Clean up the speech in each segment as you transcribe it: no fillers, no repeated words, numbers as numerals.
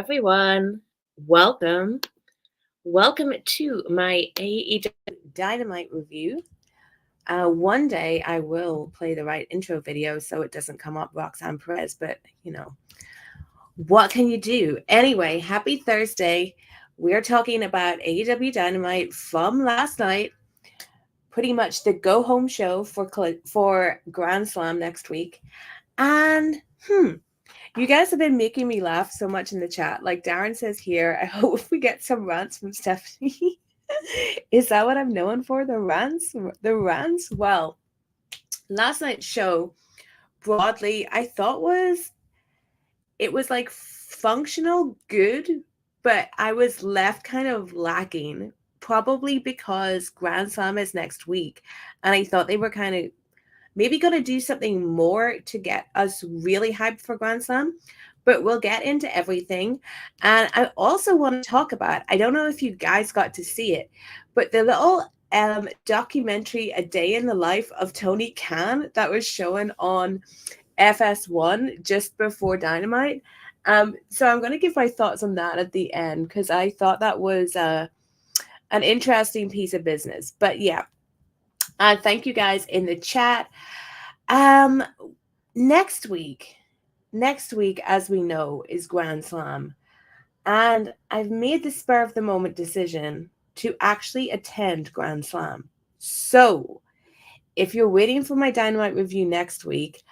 everyone. Welcome. Welcome to my AEW Dynamite review. One day I will play the right intro video so it doesn't come up Roxanne Perez, but what can you do? Anyway, happy Thursday. We're talking about AEW Dynamite from last night. Pretty much the go home show for Grand Slam next week. And you guys have been making me laugh so much in the chat. Like Darren says here, I hope we get some rants from Stephanie. Is that what I'm known for? The rants? The rants? Well, last night's show, broadly, I thought it was like functional good, but I was left kind of lacking, probably because Grand Slam is next week. And I thought they were kind of maybe going to do something more to get us really hyped for Grand Slam, but we'll get into everything. And I also want to talk about, I don't know if you guys got to see it, but the little documentary, A Day in the Life of Tony Khan, that was shown on FS1 just before Dynamite. So I'm going to give my thoughts on that at the end, because I thought that was an interesting piece of business. But yeah, thank you guys in the chat. Next week, as we know, is Grand Slam. And I've made the spur of the moment decision to actually attend Grand Slam. So if you're waiting for my Dynamite review next week,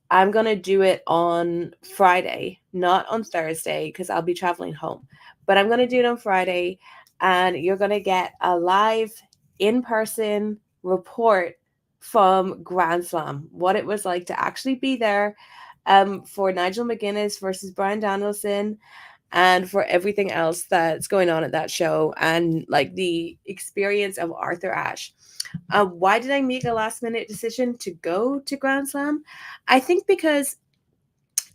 I'm going to do it on Friday, not on Thursday, because I'll be traveling home. But I'm going to do it on Friday, and you're going to get a live, in-person report from Grand Slam, what it was like to actually be there for Nigel McGuinness versus Bryan Danielson, and for everything else that's going on at that show, and like the experience of Arthur Ashe. Why did I make a last minute decision to go to Grand Slam? I think because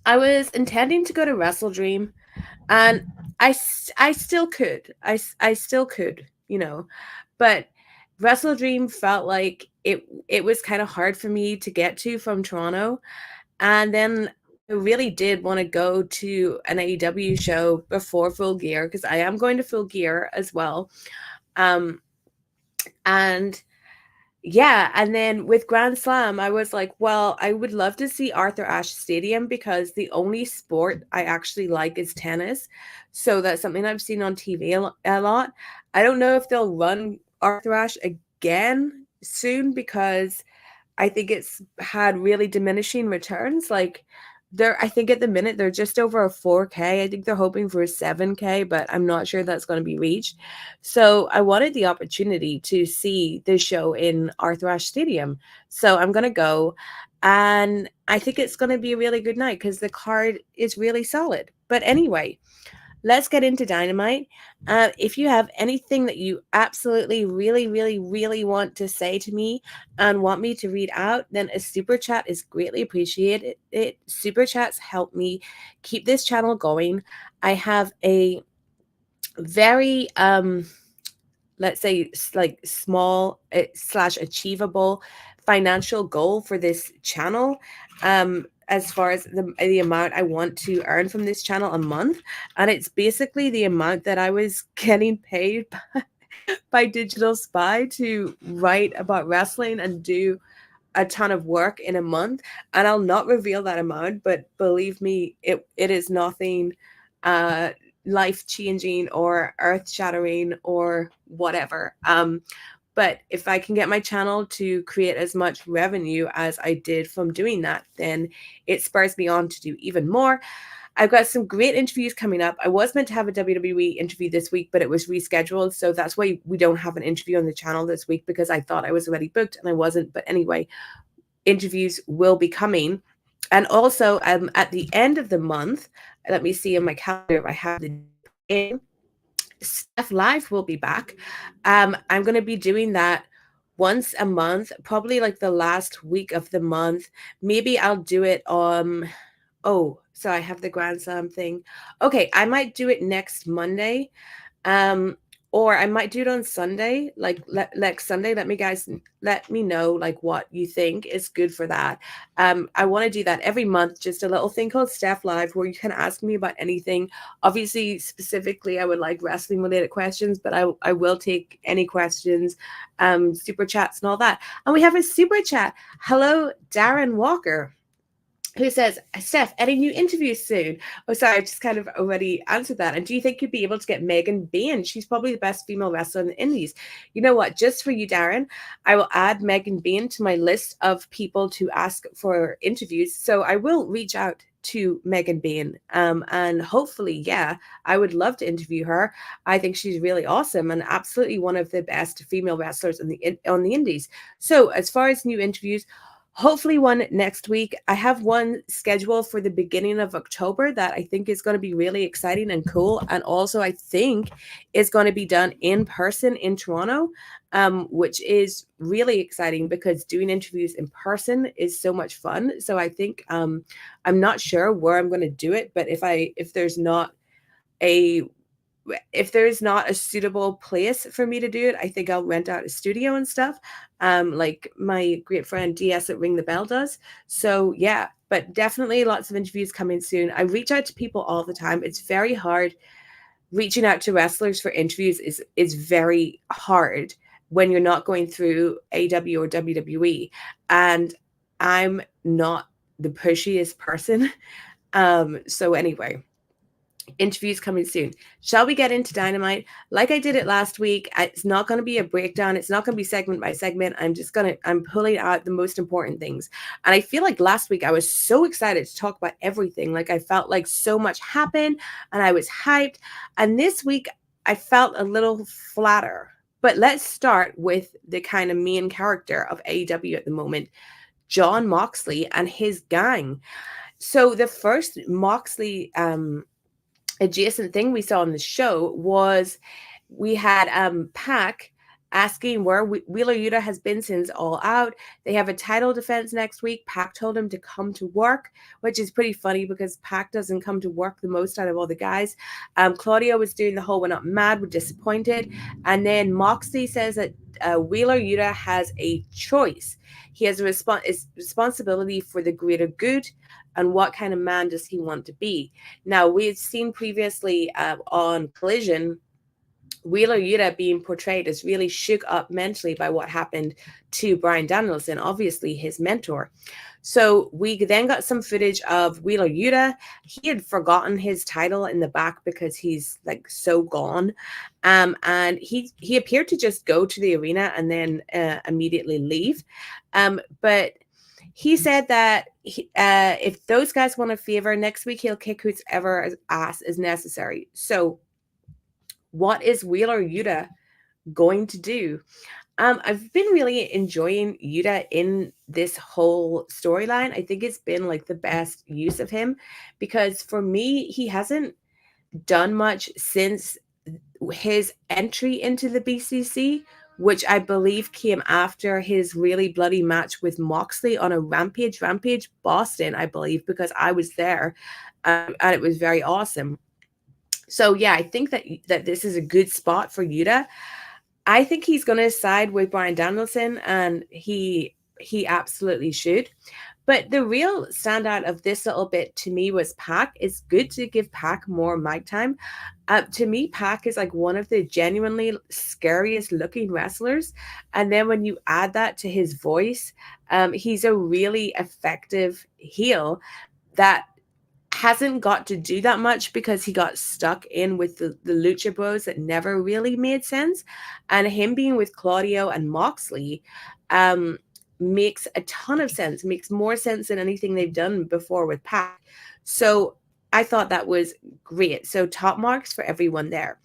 I was intending to go to Wrestle Dream, and I still could. I still could, but Wrestle Dream felt like it was kind of hard for me to get to from Toronto. And then I really did want to go to an AEW show before Full Gear, because I am going to Full Gear as well. And yeah, and then with Grand Slam, I was like, well, I would love to see Arthur Ashe Stadium, because the only sport I actually like is tennis. So that's something I've seen on TV a lot. I don't know if they'll run Arthur Ashe again soon, because I think it's had really diminishing returns. Like I think at the minute they're just over a 4K. I think they're hoping for a 7K, but I'm not sure that's going to be reached. So I wanted the opportunity to see the show in Arthur Ashe Stadium. So I'm going to go, and I think it's going to be a really good night, because the card is really solid. But anyway, let's get into Dynamite. If you have anything that you absolutely, really, really, really want to say to me and want me to read out, then a super chat is greatly appreciated. Super chats help me keep this channel going. I have a very, let's say, like small / achievable financial goal for this channel. As far as the amount I want to earn from this channel a month. And it's basically the amount that I was getting paid by Digital Spy to write about wrestling and do a ton of work in a month. And I'll not reveal that amount, but believe me, it is nothing life-changing or earth-shattering or whatever. But if I can get my channel to create as much revenue as I did from doing that, then it spurs me on to do even more. I've got some great interviews coming up. I was meant to have a WWE interview this week, but it was rescheduled. So that's why we don't have an interview on the channel this week, because I thought I was already booked and I wasn't. But anyway, interviews will be coming. And also at the end of the month, let me see on my calendar if I have the in. Steph Live will be back. I'm going to be doing that once a month, probably like the last week of the month. Maybe I'll do it on, so I have the Grand Slam thing. Okay, I might do it next Monday. or I might do it on Sunday, like next Sunday. Let me know like what you think is good for that. I want to do that every month, just a little thing called Steph Live where you can ask me about anything. Obviously, specifically, I would like wrestling related questions, but I will take any questions, super chats and all that. And we have a super chat. Hello, Darren Walker, who says, Steph, any new interviews soon? Oh, sorry, I just kind of already answered that. And do you think you'd be able to get Megan Bain? She's probably the best female wrestler in the Indies. You know what? Just for you, Darren, I will add Megan Bain to my list of people to ask for interviews. So I will reach out to Megan Bain. And hopefully, yeah, I would love to interview her. I think she's really awesome and absolutely one of the best female wrestlers on the Indies. So as far as new interviews, hopefully one next week. I have one scheduled for the beginning of October that I think is going to be really exciting and cool. And also I think is going to be done in person in Toronto, which is really exciting because doing interviews in person is so much fun. So I think I'm not sure where I'm going to do it, but if there's not a suitable place for me to do it, I think I'll rent out a studio and stuff, like my great friend DS at Ring the Bell does. So yeah, but definitely lots of interviews coming soon. I reach out to people all the time. It's very hard. Reaching out to wrestlers for interviews is very hard when you're not going through AEW or WWE, and I'm not the pushiest person. So anyway, interviews coming soon. Shall we get into Dynamite? Like I did it last week, it's not going to be a breakdown. It's not going to be segment by segment. I'm pulling out the most important things. And I feel like last week I was so excited to talk about everything. Like I felt like so much happened and I was hyped. And this week I felt a little flatter. But let's start with the kind of main character of AEW at the moment, Jon Moxley and his gang. So the first Moxley adjacent thing we saw on the show was we had Pac asking where Wheeler Yuta has been since All Out. They have a title defense next week. Pac told him to come to work, which is pretty funny because Pac doesn't come to work the most out of all the guys. Claudio was doing the whole "we're not mad, we're disappointed," and then Moxley says that Wheeler Yuta has a choice. He has a responsibility for the greater good. And what kind of man does he want to be? Now, we had seen previously on Collision, Wheeler Yuta being portrayed as really shook up mentally by what happened to Bryan Danielson, obviously his mentor. So we then got some footage of Wheeler Yuta. He had forgotten his title in the back because he's like so gone. And he appeared to just go to the arena and then immediately leave. But he said that if those guys want a favor, next week he'll kick whoever ass is necessary. So what is Wheeler Yuta going to do? I've been really enjoying Yuta in this whole storyline. I think it's been like the best use of him because for me, he hasn't done much since his entry into the BCC, which I believe came after his really bloody match with Moxley on a Rampage Boston, I believe, because I was there, and it was very awesome. So yeah, I think that this is a good spot for Yuta. I think he's going to side with Bryan Danielson, and he absolutely should. But the real standout of this little bit to me was Pac. It's good to give Pac more mic time. To me, Pac is like one of the genuinely scariest looking wrestlers. And then when you add that to his voice, he's a really effective heel that hasn't got to do that much because he got stuck in with the Lucha Bros that never really made sense. And him being with Claudio and Moxley, makes a ton of sense, makes more sense than anything they've done before with Pac. So I thought that was great. So top marks for everyone there.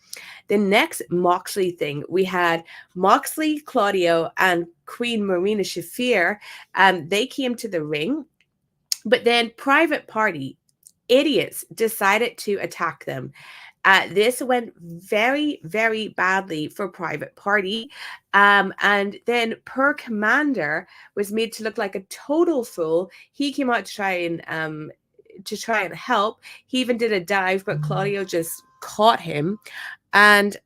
The next Moxley thing, we had Moxley, Claudio, and Queen Marina Shafir. They came to the ring, but then Private Party idiots decided to attack them. This went very, very badly for Private Party. And then Per Commander was made to look like a total fool. He came out to try and help. He even did a dive, but Claudio just caught him. And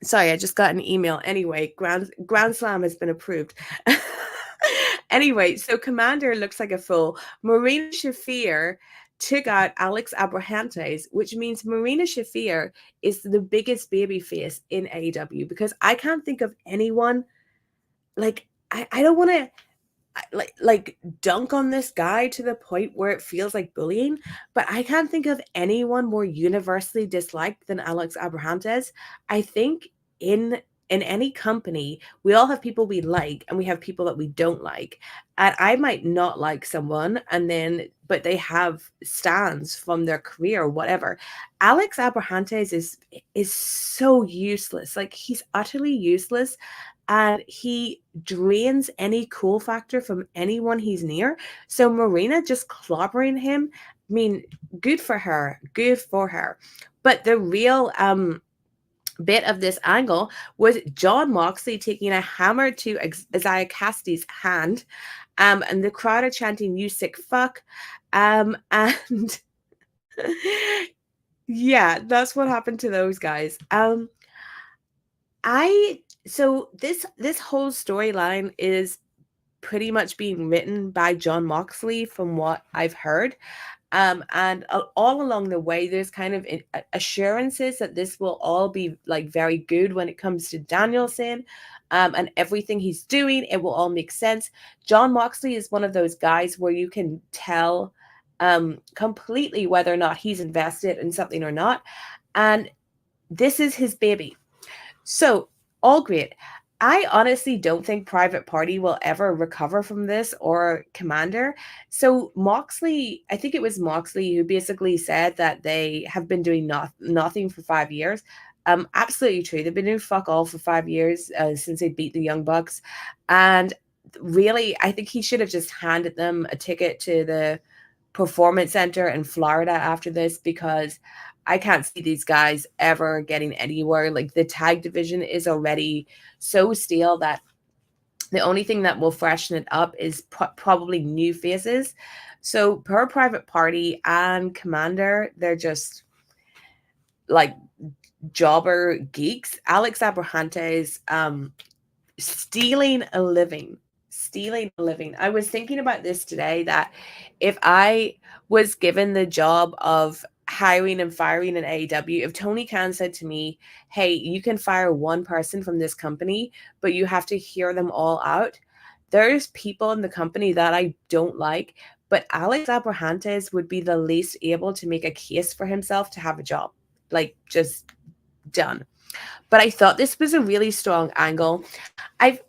Sorry, I just got an email. Anyway, Grand Slam has been approved. Anyway, so Commander looks like a fool. Marina Shafir took out Alex Abrahantes, which means Marina Shafir is the biggest babyface in AEW, because I can't think of anyone, like, I don't want to like dunk on this guy to the point where it feels like bullying, but I can't think of anyone more universally disliked than Alex Abrahantes. I think in any company, we all have people we like and we have people that we don't like. And I might not like someone, and then but they have stands from their career or whatever. Alex Abrahantes is so useless. Like, he's utterly useless, and he drains any cool factor from anyone he's near. So Marina just clobbering him, I mean, good for her, good for her. But the real bit of this angle was Jon Moxley taking a hammer to Isaiah Cassidy's hand, and the crowd are chanting, "You sick fuck," and yeah, that's what happened to those guys. So this whole storyline is pretty much being written by Jon Moxley, from what I've heard. And all along the way, there's kind of assurances that this will all be like very good when it comes to Danielson, and everything he's doing. It will all make sense. Jon Moxley is one of those guys where you can tell completely whether or not he's invested in something or not. And this is his baby. So, all great. I honestly don't think Private Party will ever recover from this, or Commander. So Moxley, I think it was Moxley who basically said that they have been doing nothing for 5 years. Absolutely true. They've been doing fuck all for 5 years, since they beat the Young Bucks. And really, I think he should have just handed them a ticket to the Performance Center in Florida after this, because I can't see these guys ever getting anywhere. Like, the tag division is already so stale that the only thing that will freshen it up is probably new faces. So per Private Party and Commander, they're just like jobber geeks. Alex Abrahantes, stealing a living. I was thinking about this today, that if I was given the job of hiring and firing in AEW, if Tony Khan said to me, "Hey, you can fire one person from this company, but you have to hear them all out," there's people in the company that I don't like, but Alex Abrahantes would be the least able to make a case for himself to have a job. Like, just done. But I thought this was a really strong angle. I've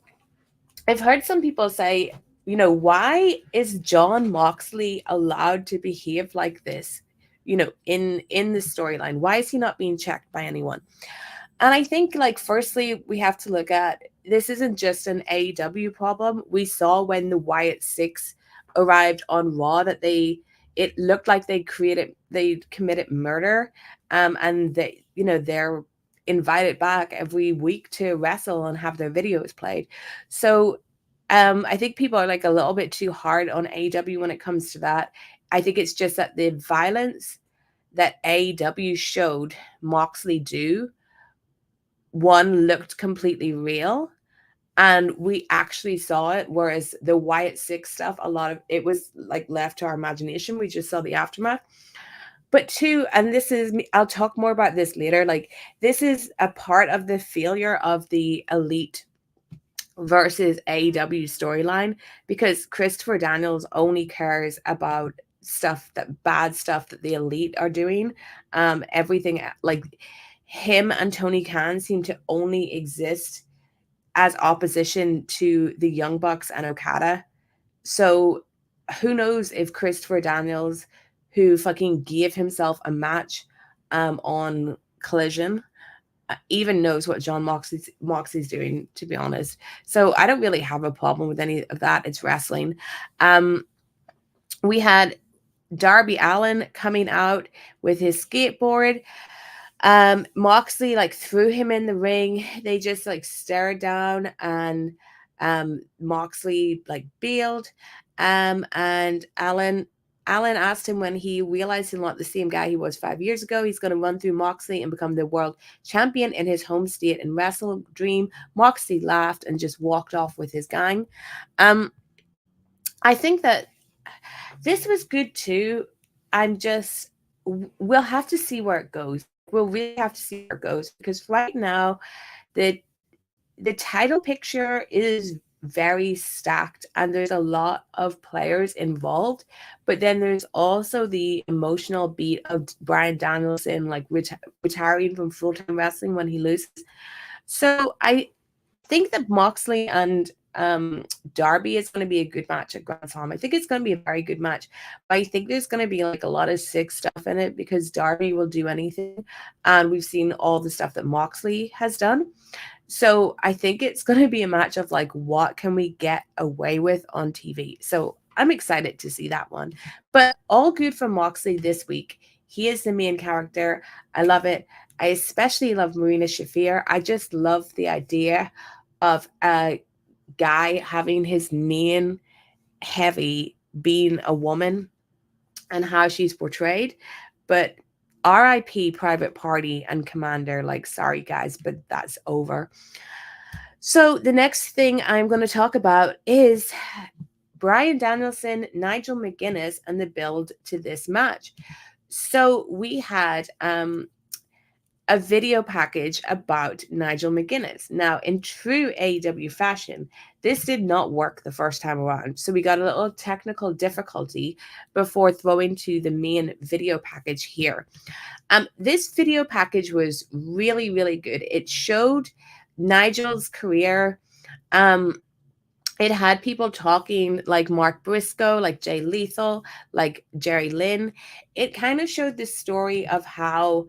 heard some people say, why is Jon Moxley allowed to behave like this, in the storyline? Why is he not being checked by anyone? And I think, like, firstly, we have to look at, this isn't just an AEW problem. We saw when the Wyatt Six arrived on Raw that it looked like they committed murder, and they're invited back every week to wrestle and have their videos played. So I think people are like a little bit too hard on AEW when it comes to that. I think it's just that the violence that AEW showed Moxley do, one, looked completely real, and we actually saw it, whereas the Wyatt Six stuff, a lot of it was like left to our imagination. We just saw the aftermath. But two, and this is, I'll talk more about this later, like, this is a part of the failure of the Elite versus AEW storyline, because Christopher Daniels only cares about bad stuff that the Elite are doing. Everything, like, him and Tony Khan seem to only exist as opposition to the Young Bucks and Okada. So who knows if Christopher Daniels, who fucking gave himself a match on Collision, even knows what Jon Moxley's doing, to be honest. So I don't really have a problem with any of that. It's wrestling. We had Darby Allin coming out with his skateboard. Moxley like threw him in the ring. They just like stared down, and Moxley like bailed. And Allin Allin asked him when he realized he's not the same guy he was 5 years ago. He's going to run through Moxley and become the world champion in his home state and Wrestle Dream. Moxley laughed and just walked off with his gang. I think that this was good too. We'll have to see where it goes. We'll really have to see where it goes, because right now the title picture is very stacked and there's a lot of players involved, but then there's also the emotional beat of Bryan Danielson like retiring from full-time wrestling when he loses. So I think that Moxley and Darby is going to be a good match at Grand Slam. I think it's going to be a very good match, but I think there's going to be like a lot of sick stuff in it because Darby will do anything, and we've seen all the stuff that Moxley has done. So I think it's going to be a match of like, what can we get away with on TV? So I'm excited to see that one. But all good for Moxley this week. He is the main character. I love it. I especially love Marina Shafir. I just love the idea of a guy having his main heavy being a woman and how she's portrayed. But RIP Private Party and Commander, like, sorry guys, but that's over. So the next thing I'm going to talk about is Bryan Danielson, Nigel McGuinness, and the build to this match. So we had a video package about Nigel McGuinness. Now, in true AEW fashion, this did not work the first time around. So we got a little technical difficulty before throwing to the main video package here. This video package was really, really good. It showed Nigel's career. It had people talking like Mark Briscoe, like Jay Lethal, like Jerry Lynn. It kind of showed the story of how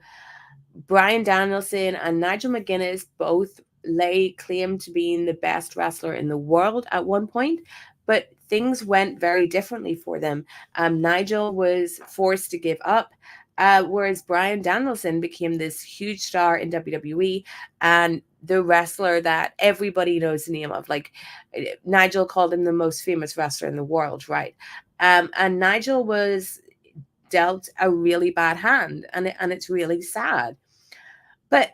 Bryan Danielson and Nigel McGuinness both lay claim to being the best wrestler in the world at one point, but things went very differently for them. Nigel was forced to give up, whereas Bryan Danielson became this huge star in WWE and the wrestler that everybody knows the name of. Like, Nigel called him the most famous wrestler in the world, right? And Nigel was dealt a really bad hand, and it's really sad. But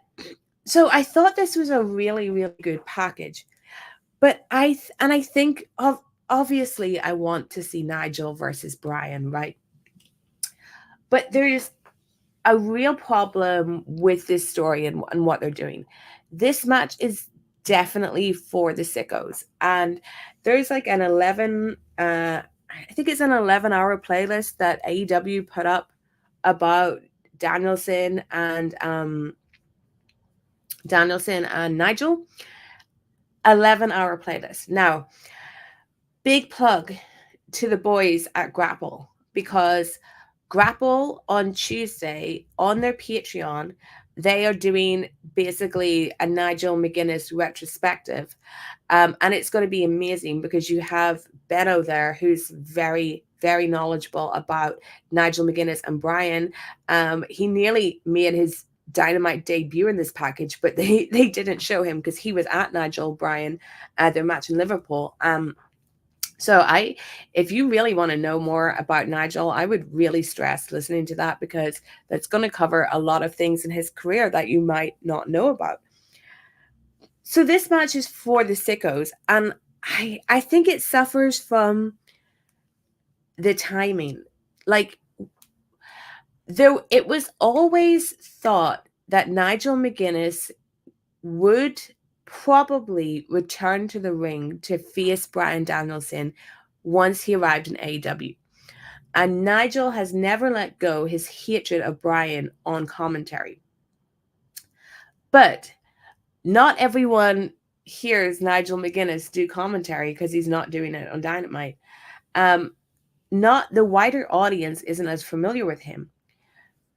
so I thought this was a really, really good package. But I think obviously I want to see Nigel versus Bryan, right? But there's a real problem with this story and what they're doing. This match is definitely for the sickos. And there's like an 11-hour playlist that AEW put up about Danielson and Nigel. 11-hour playlist. Now, big plug to the boys at Grapple, because Grapple on Tuesday on their Patreon, they are doing basically a Nigel McGuinness retrospective. And it's going to be amazing because you have Benno there, who's very, very knowledgeable about Nigel McGuinness and Bryan. He nearly made his Dynamite debut in this package, but they didn't show him because he was at Nigel Bryan at their match in Liverpool. So if you really want to know more about Nigel, I would really stress listening to that, because that's going to cover a lot of things in his career that you might not know about. So this match is for the sickos, and I think it suffers from the timing. Like, it was always thought that Nigel McGuinness would probably return to the ring to face Bryan Danielson once he arrived in AEW. And Nigel has never let go his hatred of Bryan on commentary. But not everyone hears Nigel McGuinness do commentary because he's not doing it on Dynamite. Not the wider audience isn't as familiar with him.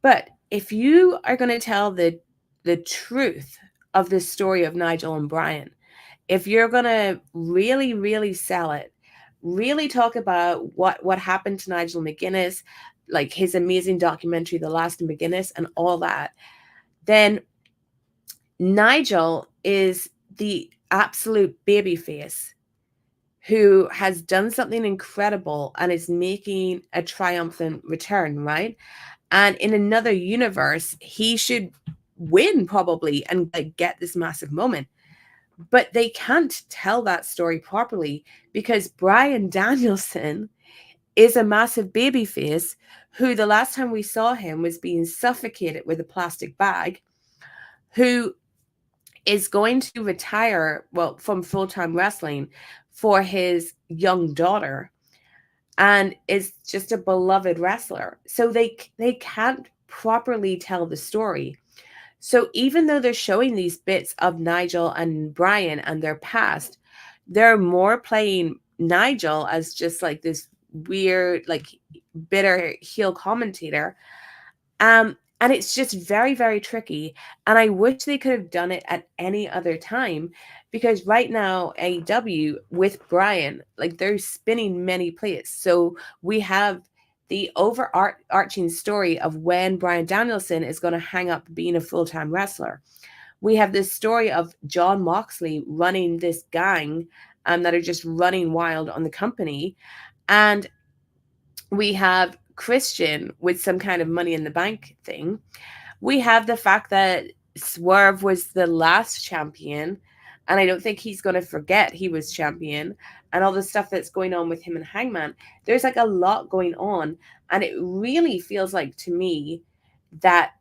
But if you are going to tell the truth of the story of Nigel and Bryan, if you're going to really, really sell it, really talk about what happened to Nigel McGuinness, like his amazing documentary, The Last of McGuinness, and all that, then Nigel is the absolute babyface who has done something incredible and is making a triumphant return, right? And in another universe, he should win probably and like get this massive moment. But they can't tell that story properly because Bryan Danielson is a massive babyface who the last time we saw him was being suffocated with a plastic bag, who is going to retire, well, from full-time wrestling for his young daughter and is just a beloved wrestler. So they can't properly tell the story. So even though they're showing these bits of Nigel and Bryan and their past, they're more playing Nigel as just like this weird, like bitter heel commentator. And it's just very, very tricky. And I wish they could have done it at any other time because right now, AEW with Bryan, like they're spinning many plates. So we have the overarching story of when Bryan Danielson is going to hang up being a full-time wrestler. We have this story of Jon Moxley running this gang that are just running wild on the company. And we have Christian with some kind of money in the bank thing. We have the fact that Swerve was the last champion, and I don't think he's going to forget he was champion, and all the stuff that's going on with him and Hangman. There's like a lot going on, and it really feels like to me that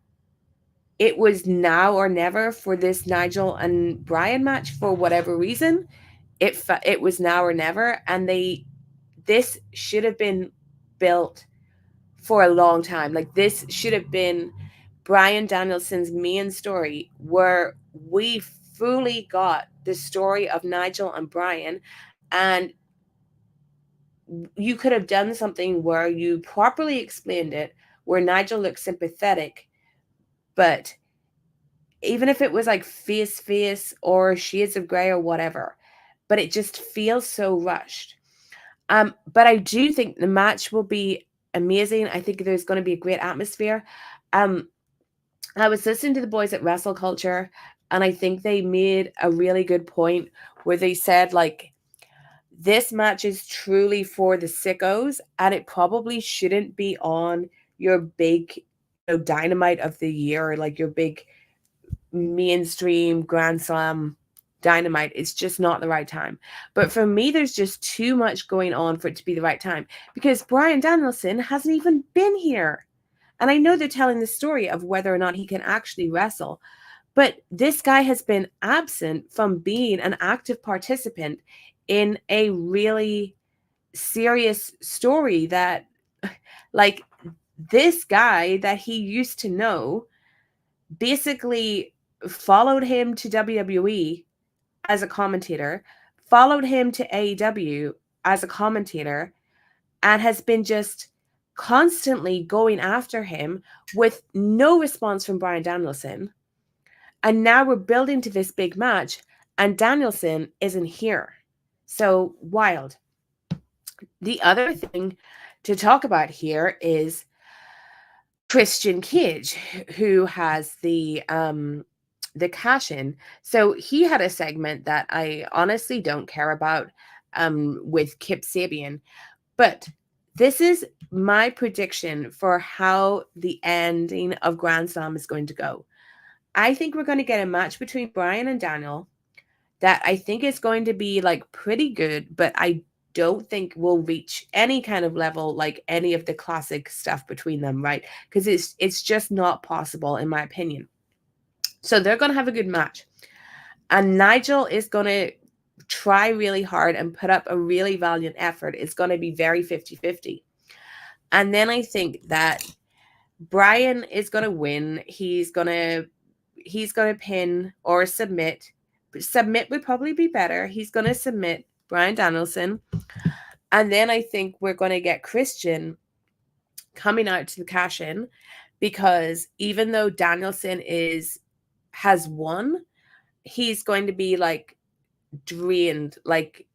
it was now or never for this Nigel and Bryan match for whatever reason. It was now or never, and this should have been built for a long time. Like this should have been Bryan Danielson's main story, where we fully got the story of Nigel and Bryan, and you could have done something where you properly explained it, where Nigel looks sympathetic, but even if it was like face or shades of gray or whatever, but it just feels so rushed. But I do think the match will be amazing. I think there's going to be a great atmosphere. I was listening to the boys at Wrestle Culture, and I think they made a really good point where they said, like, this match is truly for the sickos, and it probably shouldn't be on your big, Dynamite of the year, or like your big mainstream Grand Slam Dynamite. It's just not the right time. But for me, there's just too much going on for it to be the right time because Bryan Danielson hasn't even been here. And I know they're telling the story of whether or not he can actually wrestle, but this guy has been absent from being an active participant in a really serious story that, like, this guy that he used to know basically followed him to WWE as a commentator, followed him to AEW as a commentator, and has been just constantly going after him with no response from Bryan Danielson. And now we're building to this big match, and Danielson isn't here. So wild. The other thing to talk about here is Christian Cage, who has the cash-in. So he had a segment that I honestly don't care about with Kip Sabian, but this is my prediction for how the ending of Grand Slam is going to go. I think we're going to get a match between Bryan and Daniel that I think is going to be like pretty good, but I don't think will reach any kind of level like any of the classic stuff between them, right? Because it's just not possible in my opinion. So they're going to have a good match. And Nigel is going to try really hard and put up a really valiant effort. It's going to be very 50-50. And then I think that Bryan is going to win. He's going to pin or submit. Submit would probably be better. He's going to submit Bryan Danielson. And then I think we're going to get Christian coming out to the cash-in, because even though Danielson has won, he's going to be like drained, like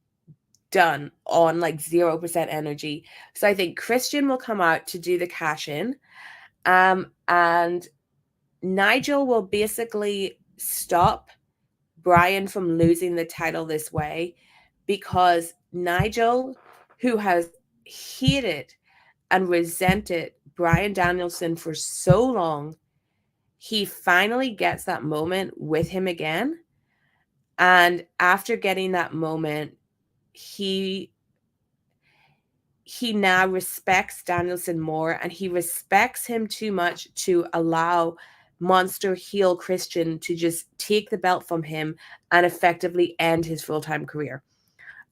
done on like 0% energy. So I think Christian will come out to do the cash-in. And Nigel will basically stop Bryan from losing the title this way, because Nigel, who has hated and resented Bryan Danielson for so long, he finally gets that moment with him again. And after getting that moment, he now respects Danielson more, and he respects him too much to allow monster heel Christian to just take the belt from him and effectively end his full-time career.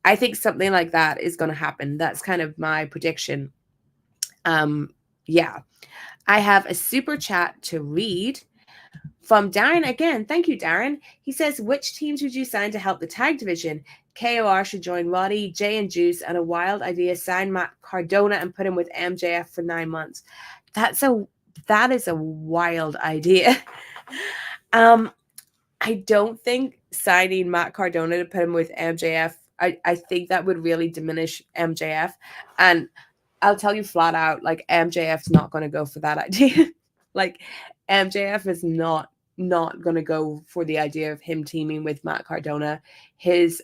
I think something like that is going to happen. That's kind of my prediction. Yeah. I have a super chat to read from Darren again. Thank you, Darren. He says, which teams would you sign to help the tag division? KOR should join Roddy, Jay and Juice, and a wild idea, sign Matt Cardona and put him with MJF for 9 months. That is a wild idea. I don't think signing Matt Cardona to put him with MJF, I think that would really diminish MJF. And I'll tell you flat out, like, MJF's not going to go for that idea. Like, MJF is not going to go for the idea of him teaming with Matt Cardona. His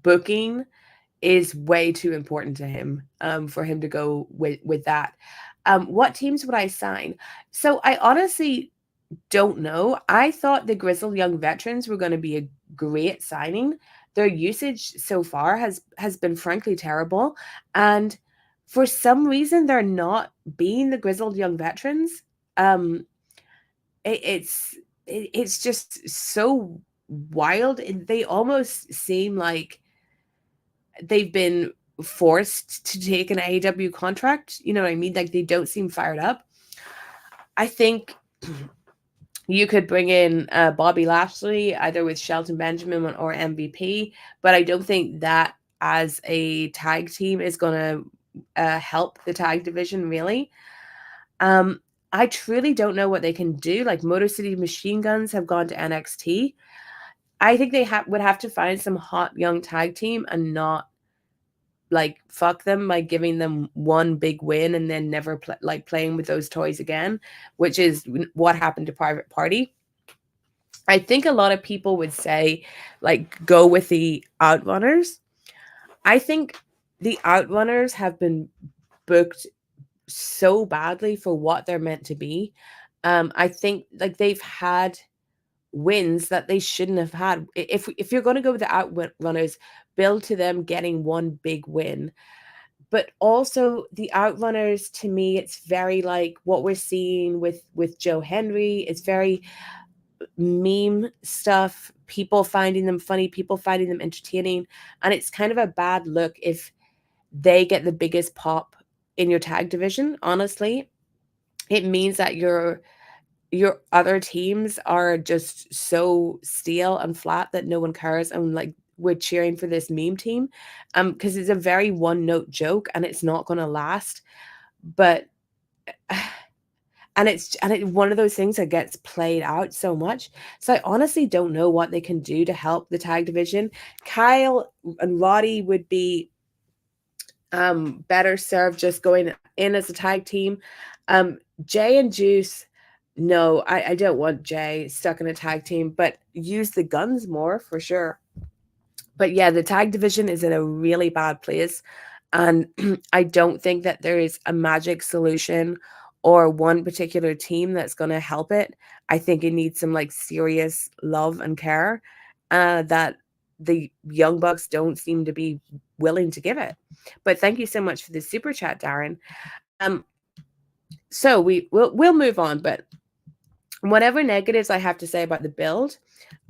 booking is way too important to him for him to go with that. What teams would I sign? So I honestly don't know. I thought the Grizzled Young Veterans were going to be a great signing. Their usage so far has been frankly terrible, and for some reason they're not being the Grizzled Young Veterans. It's just so wild. They almost seem like they've been forced to take an AEW contract. You know what I mean? Like, they don't seem fired up. I think you could bring in Bobby Lashley, either with Shelton Benjamin or MVP, but I don't think that as a tag team is going to help the tag division, really. I truly don't know what they can do. Like, Motor City Machine Guns have gone to NXT. I think they would have to find some hot young tag team and not, like, fuck them by giving them one big win and then never playing with those toys again, which is what happened to Private Party. I think a lot of people would say, like, go with the Outrunners. I think the Outrunners have been booked so badly for what they're meant to be. I think, like, they've had wins that they shouldn't have had. If you're going to go with the Outrunners, build to them getting one big win. But also the Outrunners, to me, it's very like what we're seeing with Joe Henry. It's very meme stuff, people finding them funny, people finding them entertaining, and it's kind of a bad look if they get the biggest pop in your tag division. Honestly, it means that your other teams are just so stale and flat that no one cares, and like, we're cheering for this meme team because it's a very one note joke and it's not going to last. But and it's one of those things that gets played out so much. So I honestly don't know what they can do to help the tag division. Kyle and Roddy would be better served just going in as a tag team. Jay and Juice, no, I don't want Jay stuck in a tag team, but use the guns more for sure. But yeah, the tag division is in a really bad place. And I don't think that there is a magic solution or one particular team that's going to help it. I think it needs some, like, serious love and care that the Young Bucks don't seem to be willing to give it. But thank you so much for the super chat, Darren. So we'll move on, but whatever negatives I have to say about the build,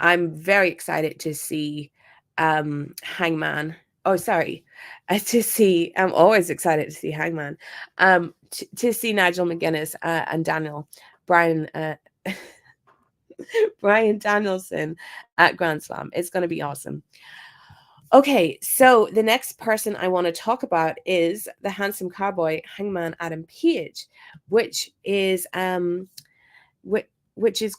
I'm very excited to see Hangman. Oh, sorry. To see, I'm always excited to see Hangman. To see Nigel McGuinness and Brian Danielson at Grand Slam. It's going to be awesome. Okay, so the next person I want to talk about is the handsome cowboy Hangman Adam Page, which is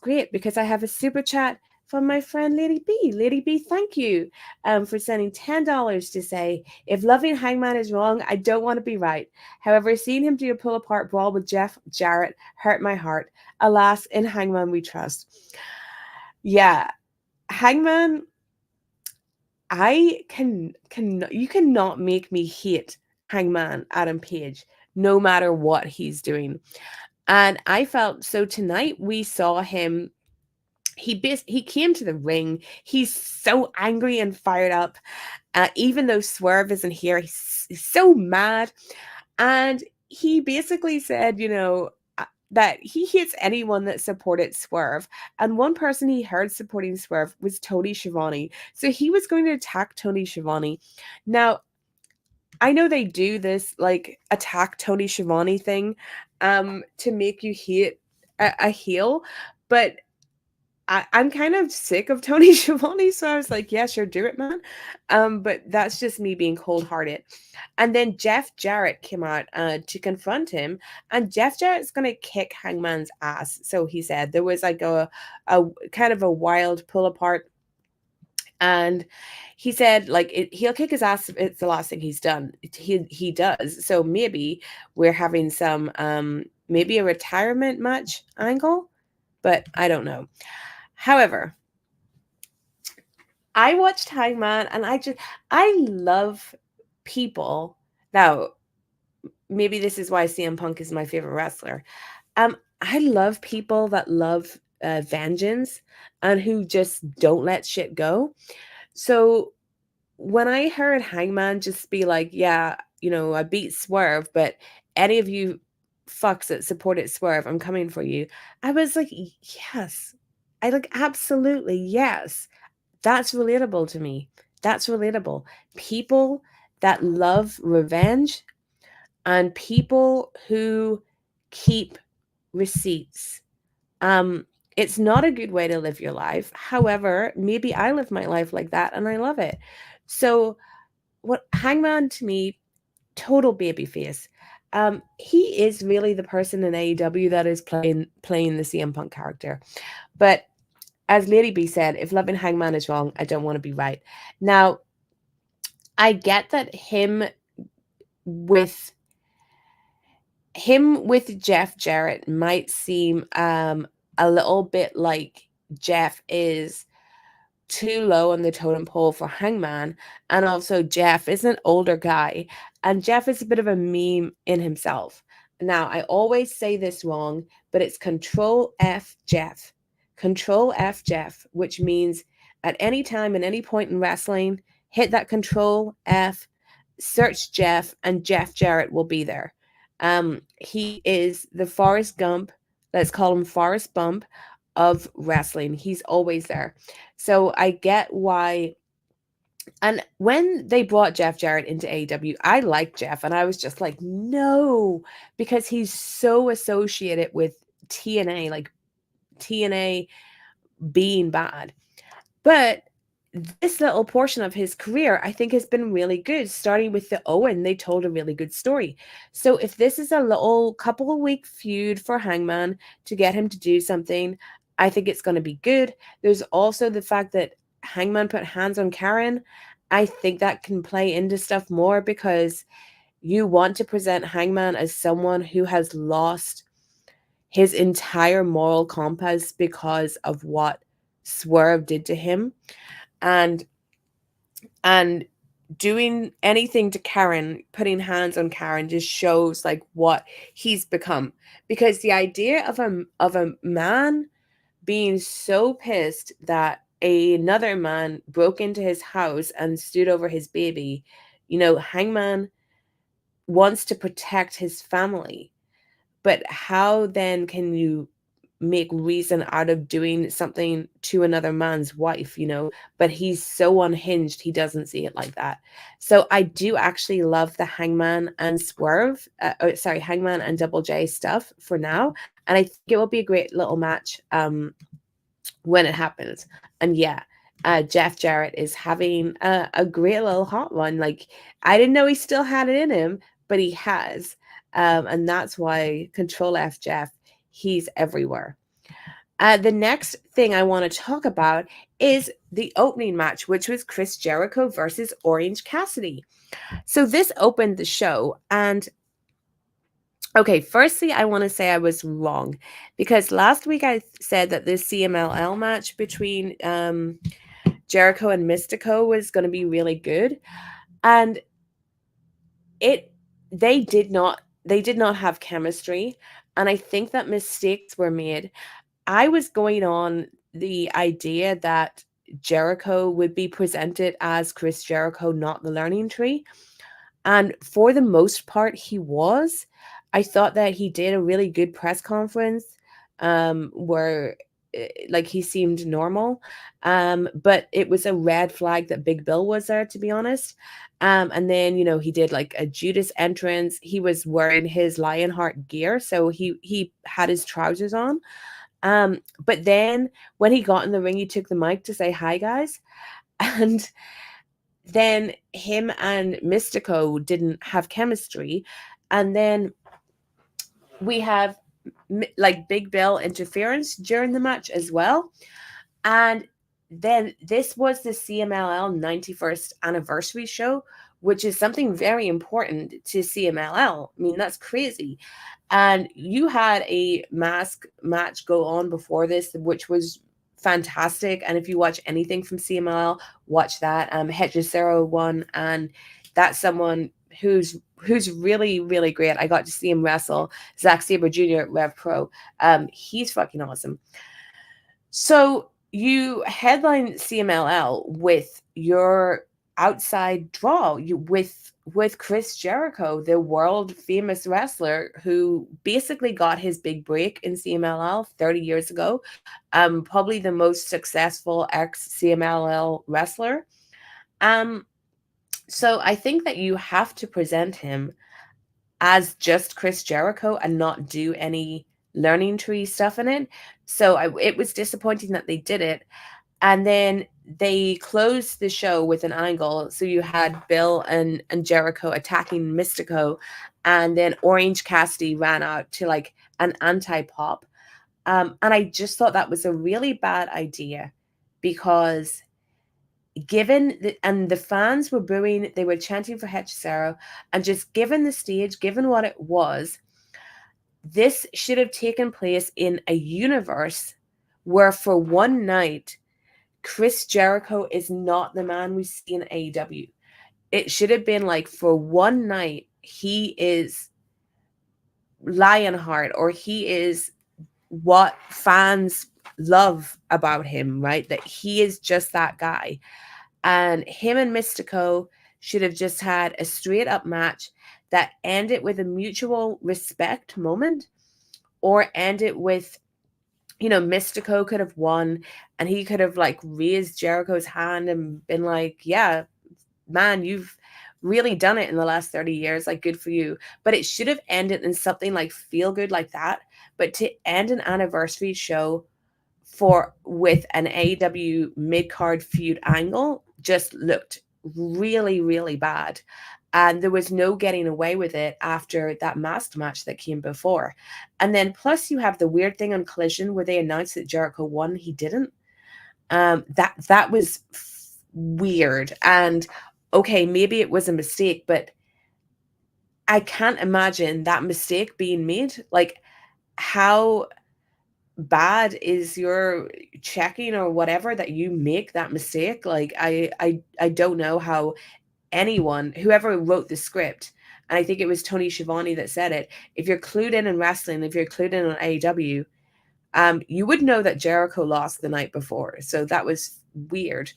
great because I have a super chat from my friend Lady B. Lady B, thank you for sending $10 to say, if loving Hangman is wrong, I don't want to be right. However, seeing him do a pull-apart brawl with Jeff Jarrett hurt my heart. Alas, in Hangman we trust. Yeah, Hangman, you cannot make me hate Hangman Adam Page no matter what he's doing. And I felt so tonight we saw him. He came to the ring. He's so angry and fired up. Even though Swerve isn't here, he's so mad. And he basically said, that he hates anyone that supported Swerve. And one person he heard supporting Swerve was Tony Schiavone. So he was going to attack Tony Schiavone. Now, I know they do this like attack Tony Schiavone thing to make you hate a heel, but I'm kind of sick of Tony Schiavone, so I was like, yeah, sure, do it, man. But that's just me being cold-hearted. And then Jeff Jarrett came out to confront him, and Jeff Jarrett's going to kick Hangman's ass. So he said there was like a kind of a wild pull apart, and he said like he'll kick his ass if it's the last thing he's done. He does. So maybe we're having some maybe a retirement match angle, but I don't know. However, I watched Hangman and I love people. Now, maybe this is why CM Punk is my favorite wrestler. I love people that love vengeance and who just don't let shit go. So when I heard Hangman just be like, yeah, I beat Swerve, but any of you fucks that supported Swerve, I'm coming for you. I was like, yes. I like, absolutely, yes. That's relatable to me. That's relatable. People that love revenge and people who keep receipts. It's not a good way to live your life. However, maybe I live my life like that and I love it. So what Hangman to me, total babyface. He is really the person in AEW that is playing the CM Punk character. But as Lady B said, if loving Hangman is wrong, I don't want to be right. Now, I get that him with Jeff Jarrett might seem a little bit like Jeff is too low on the totem pole for Hangman, and also Jeff is an older guy, and Jeff is a bit of a meme in himself. Now, I always say this wrong, but it's Control F Jeff. Control F Jeff, which means at any time, at any point in wrestling, hit that Control F, search Jeff, and Jeff Jarrett will be there. He is the Forrest Gump, let's call him Forrest Bump, of wrestling. He's always there. So I get why. And when they brought Jeff Jarrett into AEW, I liked Jeff, and I was just like, no, because he's so associated with TNA, like TNA being bad. But this little portion of his career, I think, has been really good. Starting with the Owen, they told a really good story. So if this is a little couple of week feud for Hangman to get him to do something, I think it's going to be good. There's also the fact that Hangman put hands on Karen. I think that can play into stuff more because you want to present Hangman as someone who has lost his entire moral compass because of what Swerve did to him. And doing anything to Karen, putting hands on Karen, just shows like what he's become. Because the idea of a man being so pissed that another man broke into his house and stood over his baby, Hangman wants to protect his family. But how then can you make reason out of doing something to another man's wife, but he's so unhinged, he doesn't see it like that. So I do actually love the Hangman and Hangman and Double J stuff for now, and I think it will be a great little match when it happens. And yeah, Jeff Jarrett is having a great little hot one. Like, I didn't know he still had it in him, but he has, and that's why Control F Jeff, he's everywhere. The next thing I want to talk about is the opening match, which was Chris Jericho versus Orange Cassidy. So this opened the show, and okay, firstly, I want to say I was wrong, because last week I said that this CMLL match between Jericho and Mystico was going to be really good. And they did not have chemistry. And I think that mistakes were made. I was going on the idea that Jericho would be presented as Chris Jericho, not the Learning Tree. And for the most part, he was. I thought that he did a really good press conference where like he seemed normal. But it was a red flag that Big Bill was there, to be honest. And then, he did like a Judas entrance. He was wearing his Lionheart gear, so he had his trousers on. But then when he got in the ring, he took the mic to say, "Hi, guys." And then him and Mystico didn't have chemistry. And then we have like Big Bill interference during the match as well. And then this was the CMLL 91st anniversary show, which is something very important to CMLL. I mean, that's crazy. And you had a mask match go on before this, which was fantastic. And if you watch anything from CMLL, watch that. Hechicero won, and that's someone who's really, really great. I got to see him wrestle. Zack Sabre Jr. at Rev Pro. He's fucking awesome. So you headline CMLL with your outside draw, with Chris Jericho, the world famous wrestler who basically got his big break in CMLL 30 years ago. Probably the most successful ex-CMLL wrestler. So I think that you have to present him as just Chris Jericho and not do any Learning Tree stuff in it. So it was disappointing that they did it. And then they closed the show with an angle. So you had Bill and Jericho attacking Mystico, and then Orange Cassidy ran out to like an anti-pop. And I just thought that was a really bad idea, because and the fans were booing, they were chanting for Hechicero, and just given the stage, given what it was, this should have taken place in a universe where for one night, Chris Jericho is not the man we see in AEW. It should have been like, for one night, he is Lionheart, or he is what fans love about him, right? That he is just that guy. And him and Mystico should have just had a straight up match that ended with a mutual respect moment, or ended with, Mystico could have won and he could have like raised Jericho's hand and been like, "Yeah, man, you've really done it in the last 30 years. Like, good for you." But it should have ended in something like feel good like that. But to end an anniversary show with an AEW mid-card feud angle just looked really, really bad. And there was no getting away with it after that masked match that came before. And then plus you have the weird thing on Collision where they announced that Jericho won. He didn't. That was weird. And okay, maybe it was a mistake, but I can't imagine that mistake being made. Like, how bad is your checking or whatever that you make that mistake? Like, I don't know how anyone, whoever wrote the script, and I think it was Tony Schiavone that said it, if you're clued in wrestling, if you're clued in on AEW, you would know that Jericho lost the night before. So that was weird.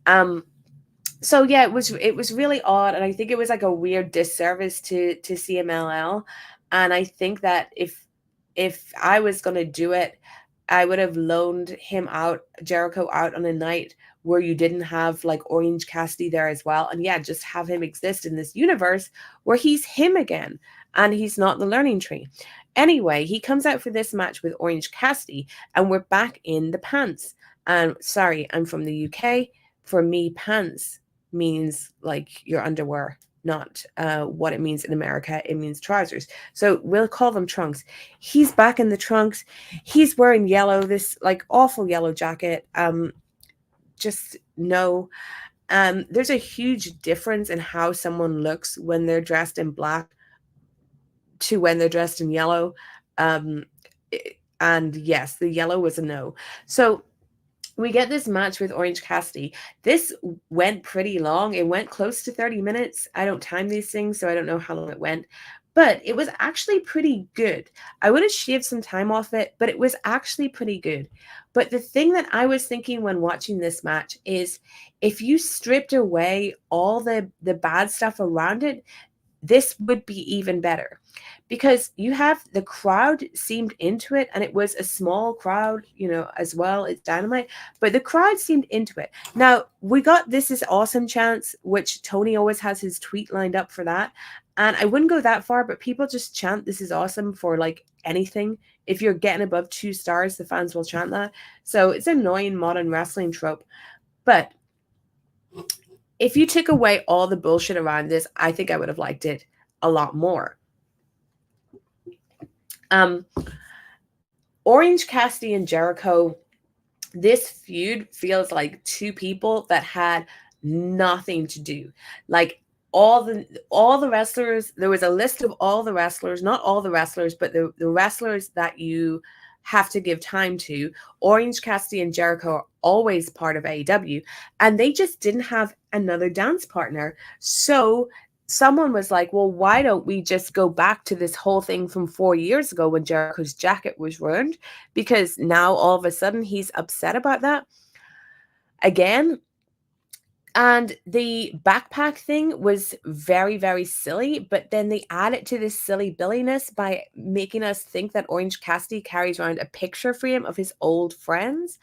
So yeah, it was really odd, and I think it was like a weird disservice to CMLL. And I think that if I was going to do it, I would have loaned Jericho out on a night where you didn't have like Orange Cassidy there as well. And yeah, just have him exist in this universe where he's him again and he's not the Learning Tree. Anyway, he comes out for this match with Orange Cassidy and we're back in the pants. And sorry, I'm from the UK. For me, pants means like your underwear, not what it means in America. It means trousers. So we'll call them trunks. He's back in the trunks. He's wearing yellow, this like awful yellow jacket. Just no. There's a huge difference in how someone looks when they're dressed in black to when they're dressed in yellow. And yes, the yellow was a no. So we get this match with Orange Cassidy. This went pretty long. It went close to 30 minutes. I don't time these things, so I don't know how long it went. But it was actually pretty good. I would have shaved some time off it, but it was actually pretty good. But the thing that I was thinking when watching this match is if you stripped away all the bad stuff around it, this would be even better, because you have the crowd seemed into it, and it was a small crowd, as well. It's Dynamite, but the crowd seemed into it. Now we got This Is Awesome chants, which Tony always has his tweet lined up for that, and I wouldn't go that far, but people just chant This Is Awesome for like anything. If you're getting above 2 stars, the fans will chant that. So it's an annoying modern wrestling trope, but if you took away all the bullshit around this, I think I would have liked it a lot more. Orange Cassidy and Jericho, this feud feels like two people that had nothing to do. Like all the wrestlers, there was a list of all the wrestlers, not all the wrestlers, but the wrestlers that you have to give time to. Orange Cassidy and Jericho are always part of AEW, and they just didn't have another dance partner. So someone was like, well, why don't we just go back to this whole thing from 4 years ago when Jericho's jacket was ruined? Because now all of a sudden he's upset about that again. And the backpack thing was very, very silly, but then they add it to this silly billiness by making us think that Orange Cassidy carries around a picture frame of his old friends.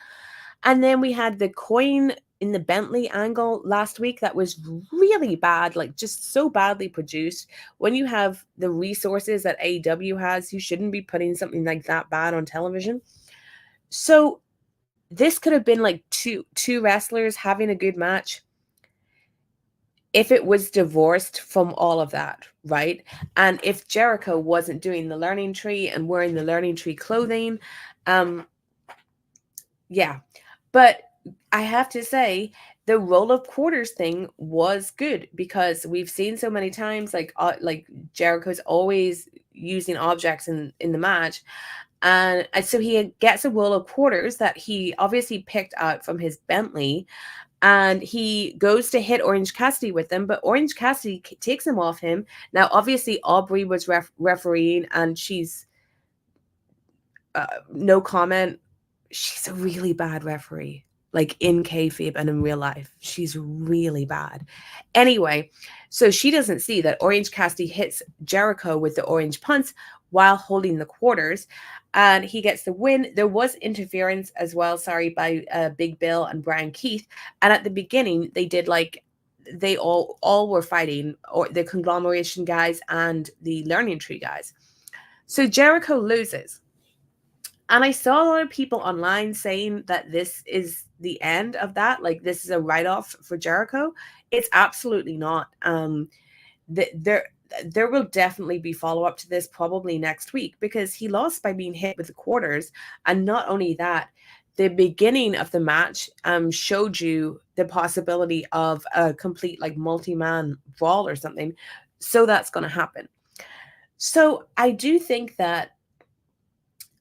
And then we had the coin in the Bentley angle last week that was really bad, like just so badly produced. When you have the resources that AEW has, you shouldn't be putting something like that bad on television. So this could have been like two wrestlers having a good match if it was divorced from all of that, right? And if Jericho wasn't doing the learning tree and wearing the learning tree clothing, yeah. But I have to say, the roll of quarters thing was good, because we've seen so many times, like Jericho's always using objects in the match. And so he gets a roll of quarters that he obviously picked out from his Bentley, and he goes to hit Orange Cassidy with them, but Orange Cassidy takes him off him. Now, obviously, Aubrey was refereeing, and she's no comment. She's a really bad referee, like in kayfabe and in real life. She's really bad. Anyway, so she doesn't see that Orange Cassidy hits Jericho with the orange punch while holding the quarters, and he gets the win. There was interference as well, by Big Bill and Brian Keith. And at the beginning, they did like they all were fighting, or the conglomeration guys and the learning tree guys. So Jericho loses. And I saw a lot of people online saying that this is the end of that. Like, this is a write-off for Jericho. It's absolutely not. There will definitely be follow-up to this probably next week, because he lost by being hit with the quarters. And not only that, the beginning of the match showed you the possibility of a complete like multi-man brawl or something. So that's going to happen. So I do think that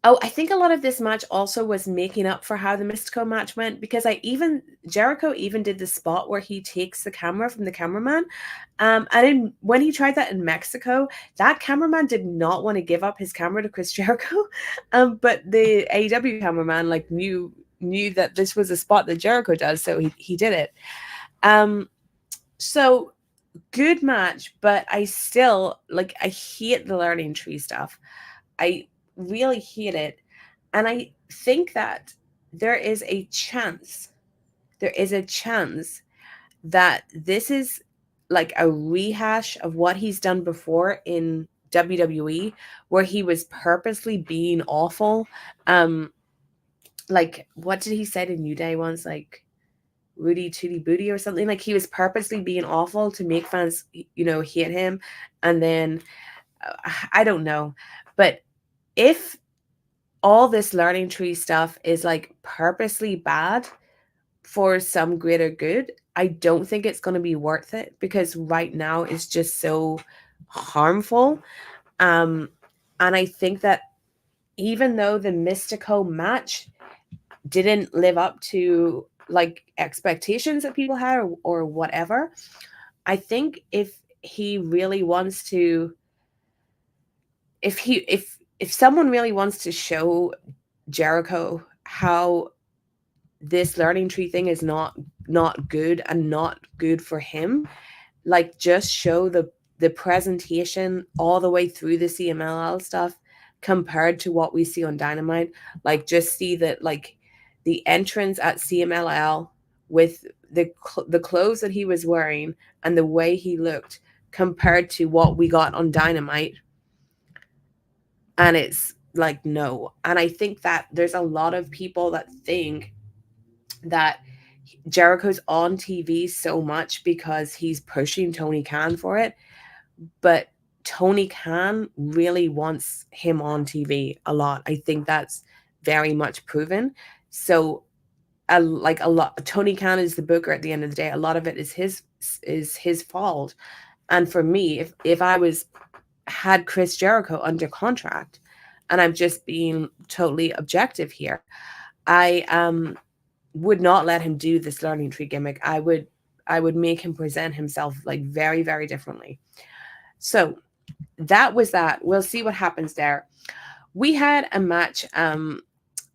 I think a lot of this match also was making up for how the Mystico match went, because Jericho even did the spot where he takes the camera from the cameraman. And when he tried that in Mexico, that cameraman did not want to give up his camera to Chris Jericho. But the AEW cameraman knew that this was a spot that Jericho does, so he did it. So good match, but I still I hate the learning tree stuff. I really hate it. And I think that there is a chance that this is like a rehash of what he's done before in WWE, where he was purposely being awful. Like, what did he say to New Day once? Like, Rudy Tooty Booty or something. Like, he was purposely being awful to make fans, hate him. And then, I don't know. But if all this learning tree stuff is like purposely bad for some greater good, I don't think it's going to be worth it, because right now it's just so harmful. And I think that even though the Mystico match didn't live up to like expectations that people had, or whatever. I think if he really wants to, if someone really wants to show Jericho how this learning tree thing is not good and not good for him, like just show the presentation all the way through the CMLL stuff compared to what we see on Dynamite. Like just see that, like the entrance at CMLL with the clothes that he was wearing and the way he looked compared to what we got on Dynamite, and it's like, no. And I think that there's a lot of people that think that Jericho's on TV so much because he's pushing Tony Khan for it, but Tony Khan really wants him on TV a lot. I think that's very much proven. So like a lot, Tony Khan is the booker at the end of the day. A lot of it is his fault. And for me, if I had Chris Jericho under contract, and I'm just being totally objective here, I would not let him do this learning tree gimmick. I would make him present himself like very, very differently. So that was that. We'll see what happens there. We had a match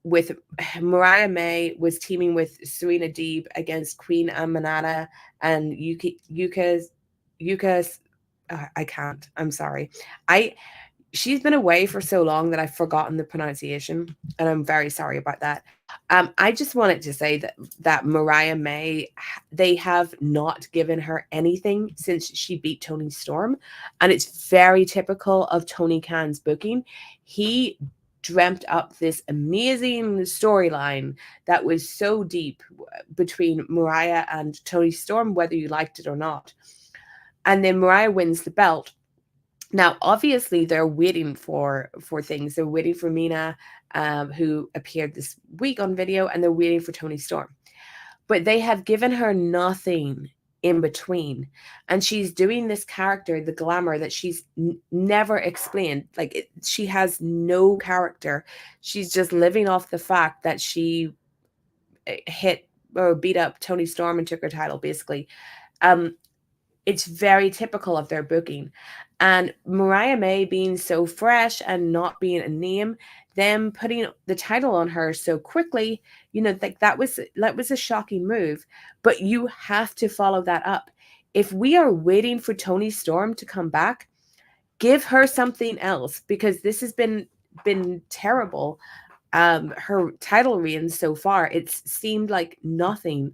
with Mariah May was teaming with Serena Deeb against Queen Amanada and Yuka's. I can't. I'm sorry. She's been away for so long that I've forgotten the pronunciation, and I'm very sorry about that. I just wanted to say that Mariah May, they have not given her anything since she beat Toni Storm, and it's very typical of Tony Khan's booking. He dreamt up this amazing storyline that was so deep between Mariah and Toni Storm, whether you liked it or not. And then Mariah wins the belt. Now, obviously, they're waiting for things. They're waiting for Mina, who appeared this week on video, and they're waiting for Toni Storm. But they have given her nothing in between. And she's doing this character, the glamour, that she's never explained. Like, she has no character. She's just living off the fact that she hit or beat up Toni Storm and took her title, basically. It's very typical of their booking. And Mariah May being so fresh and not being a name, them putting the title on her so quickly, like that was a shocking move. But you have to follow that up. If we are waiting for Toni Storm to come back, give her something else, because this has been terrible. Her title reign so far, it's seemed like nothing.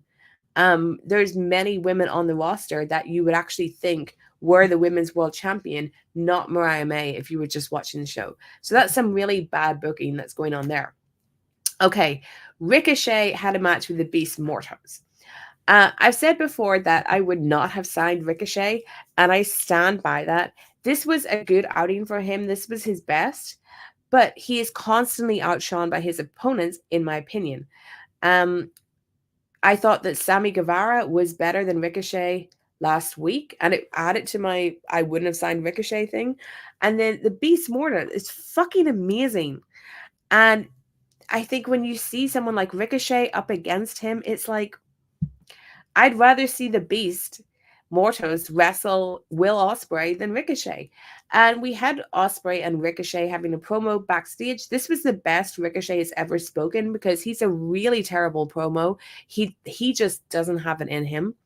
There's many women on the roster that you would actually think were the women's world champion, not Mariah May, if you were just watching the show. So that's some really bad booking that's going on there. Okay, Ricochet had a match with the Beast Mortos. I've said before that I would not have signed Ricochet, and I stand by that. This was a good outing for him. This was his best, but he is constantly outshone by his opponents, in my opinion. I thought that Sammy Guevara was better than Ricochet last week, and it added to my I wouldn't have signed Ricochet thing. And then the Beast Mortar is fucking amazing. And I think when you see someone like Ricochet up against him, it's like, I'd rather see the Beast Mortos wrestle Will Ospreay than Ricochet. And we had Ospreay and Ricochet having a promo backstage. This was the best Ricochet has ever spoken, because he's a really terrible promo. He just doesn't have it in him.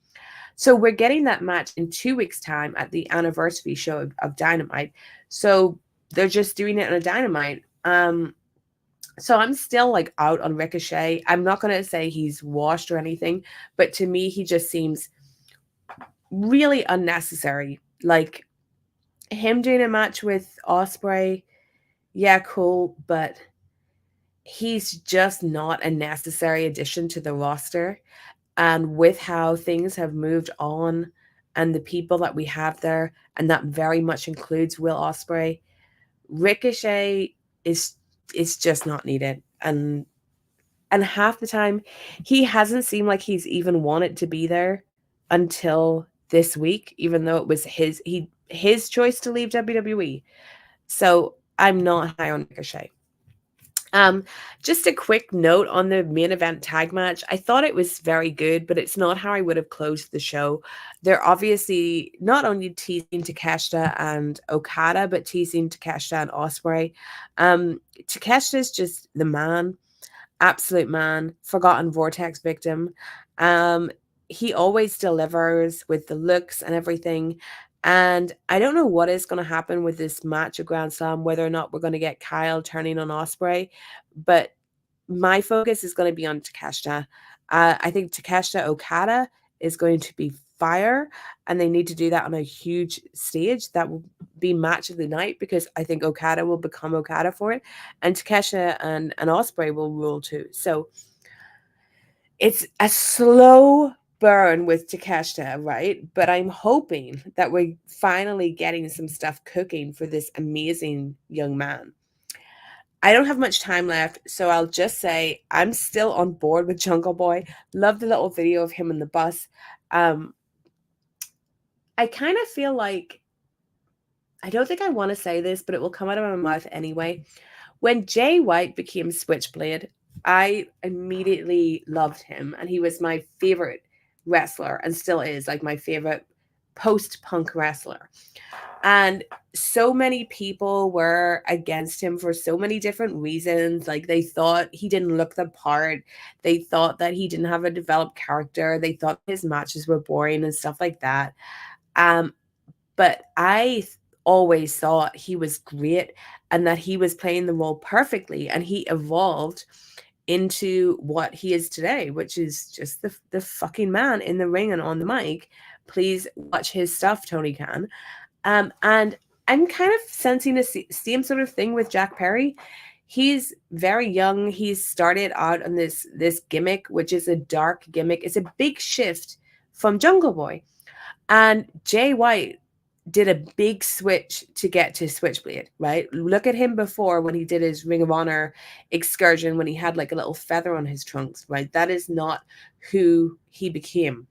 So we're getting that match in 2 weeks' time at the anniversary show of Dynamite. So they're just doing it on a Dynamite. So I'm still like out on Ricochet. I'm not going to say he's washed or anything, but to me, he just seems really unnecessary. Like, him doing a match with Ospreay, yeah, cool, but he's just not a necessary addition to the roster. And with how things have moved on and the people that we have there, and that very much includes Will Ospreay, Ricochet is just not needed. And half the time, he hasn't seemed like he's even wanted to be there until this week, even though it was his choice to leave WWE. So I'm not high on Ricochet. Just a quick note on the main event tag match. I thought it was very good, but it's not how I would have closed the show. They're obviously not only teasing Takeshita and Okada, but teasing Takeshita and Ospreay. Takeshita's just the man, absolute man, forgotten vortex victim. Um, he always delivers with the looks and everything. And I don't know what is going to happen with this match of Grand Slam, whether or not we're going to get Kyle turning on Ospreay, but my focus is going to be on Takeshita. I think Takeshita Okada is going to be fire, and they need to do that on a huge stage. That will be match of the night, because I think Okada will become Okada for it, and Takeshita and Ospreay will rule too. So it's a slow burn with Takeshita, right? But I'm hoping that we're finally getting some stuff cooking for this amazing young man. I don't have much time left, so I'll just say I'm still on board with Jungle Boy. Love the little video of him on the bus. I kind of feel like, I don't think I want to say this, but it will come out of my mouth anyway. When Jay White became Switchblade, I immediately loved him, and he was my favorite wrestler, and still is like my favorite post-punk wrestler. And so many people were against him for so many different reasons. Like, they thought he didn't look the part. They thought that he didn't have a developed character. They thought his matches were boring and stuff like that. But I always thought he was great, and that he was playing the role perfectly, and he evolved into what he is today, which is just the fucking man in the ring and on the mic. Please watch his stuff, Tony Khan. And I'm kind of sensing the same sort of thing with Jack Perry. He's very young. He's started out on this gimmick, which is a dark gimmick. It's a big shift from Jungle Boy. And Jay White did a big switch to get to Switchblade, right? Look at him before, when he did his Ring of Honor excursion, when he had like a little feather on his trunks, right? That is not who he became.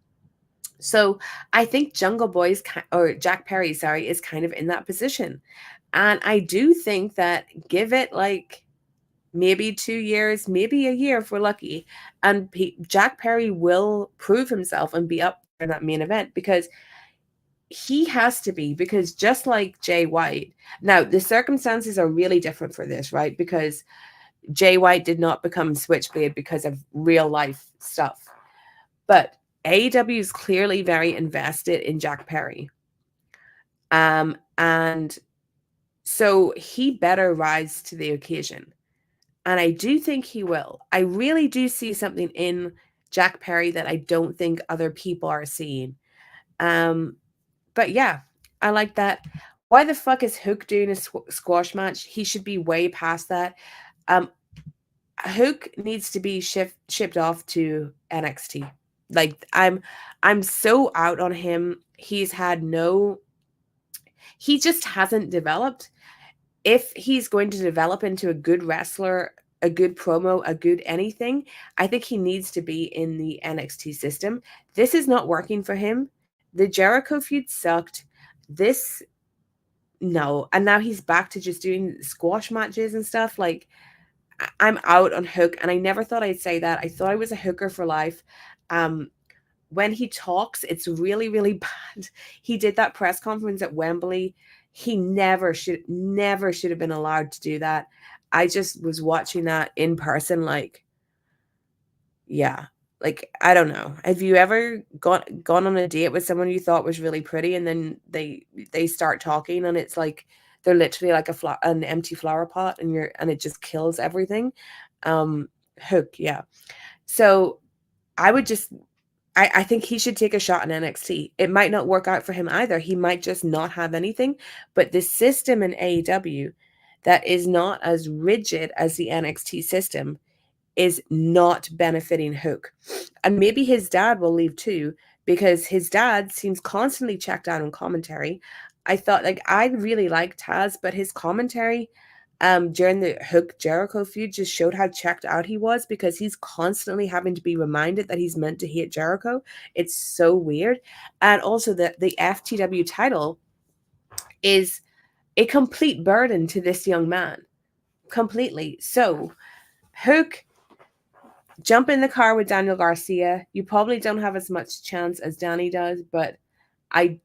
So I think Jungle Boy's, or Jack Perry, sorry, is kind of in that position. And I do think that, give it like maybe 2 years, maybe a year if we're lucky, and Jack Perry will prove himself and be up in that main event, because he has to be, because just like Jay White, now the circumstances are really different for this, right? Because Jay White did not become Switchblade because of real life stuff. But AEW is clearly very invested in Jack Perry. And so he better rise to the occasion. And I do think he will. I really do see something in Jack Perry that I don't think other people are seeing. But yeah, I like that. Why the fuck is Hook doing a squash match? He should be way past that. Hook needs to be shipped off to NXT. Like, I'm so out on him. He just hasn't developed. If he's going to develop into a good wrestler, a good promo, a good anything, I think he needs to be in the NXT system. This is not working for him. The Jericho feud sucked. No. And now he's back to just doing squash matches and stuff. Like, I'm out on Hook, and I never thought I'd say that. I thought I was a hooker for life. When he talks, it's really, really bad. He did that press conference at Wembley. He never should have been allowed to do that. I just was watching that in person, like, yeah. Like, I don't know. Have you ever gone on a date with someone you thought was really pretty, and then they start talking, and it's like they're literally like an empty flower pot, and it just kills everything? Hook, yeah. So I think he should take a shot in NXT. It might not work out for him either. He might just not have anything. But the system in AEW that is not as rigid as the NXT system is not benefiting Hook. And maybe his dad will leave too, because his dad seems constantly checked out on commentary. I thought, like, I really liked Taz, but his commentary during the Hook Jericho feud just showed how checked out he was, because he's constantly having to be reminded that he's meant to hate Jericho. It's so weird. And also that the FTW title is a complete burden to this young man. Completely. So Hook, jump in the car with Daniel Garcia. You probably don't have as much chance as Danny does, but I